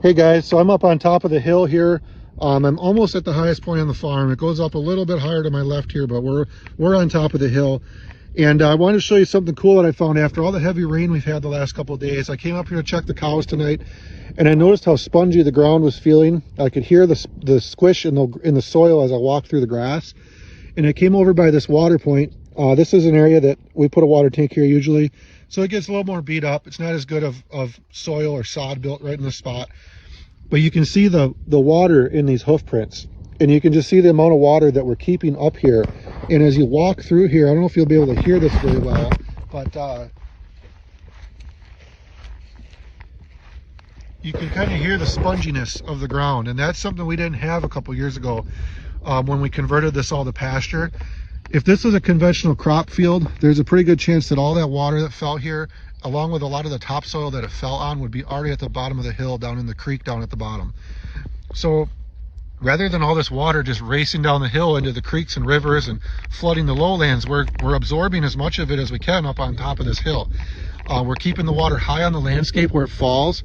Hey guys, so I'm up on top of the hill here. I'm almost at the highest point on the farm. It goes up a little bit higher to my left here, but we're on top of the hill. And I wanted to show you something cool that I found after all the heavy rain we've had the last couple of days. I came up here to check the cows tonight, and I noticed how spongy the ground was feeling. I could hear the squish in the soil as I walked through the grass. And I came over by this water point. This is an area that we put a water tank here usually, so it gets a little more beat up. It's not as good of soil or sod built right in the spot. But you can see the water in these hoof prints, and you can just see the amount of water that we're keeping up here. And as you walk through here, I don't know if you'll be able to hear this very well, but you can kind of hear the sponginess of the ground. And that's something we didn't have a couple years ago when we converted this all to pasture. If this was a conventional crop field, there's a pretty good chance that all that water that fell here, along with a lot of the topsoil that it fell on, would be already at the bottom of the hill, down in the creek down at the bottom. So rather than all this water just racing down the hill into the creeks and rivers and flooding the lowlands, we're absorbing as much of it as we can up on top of this hill. We're keeping the water high on the landscape where it falls.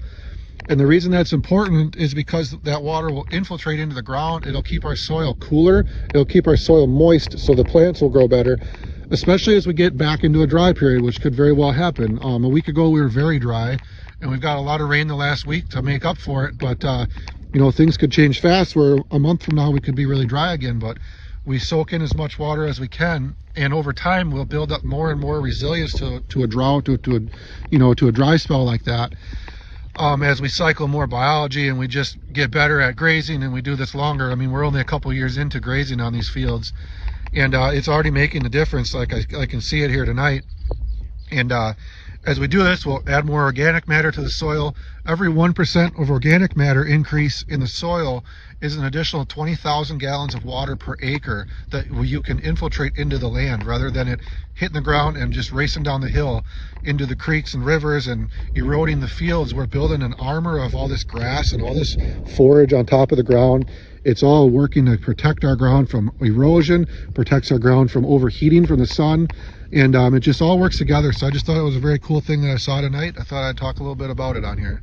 And the reason that's important is because that water will infiltrate into the ground. It'll keep our soil cooler. It'll keep our soil moist so the plants will grow better, especially as we get back into a dry period, which could very well happen. A week ago we were very dry, and we've got a lot of rain the last week to make up for it. But you know, things could change fast where a month from now we could be really dry again. But we soak in as much water as we can, and over time we'll build up more and more resilience to a drought, to a dry spell like that. As we cycle more biology and we just get better at grazing and we do this longer. I mean, we're only a couple years into grazing on these fields, and it's already making a difference. Like I can see it here tonight. And as we do this, we'll add more organic matter to the soil. Every 1% of organic matter increase in the soil is an additional 20,000 gallons of water per acre that you can infiltrate into the land, rather than it hitting the ground and just racing down the hill into the creeks and rivers and eroding the fields. We're building an armor of all this grass and all this forage on top of the ground. It's all working to protect our ground from erosion, protects our ground from overheating from the sun, and it just all works together. So I just thought it was a very cool thing that I saw tonight. I thought I'd talk a little bit about it on here.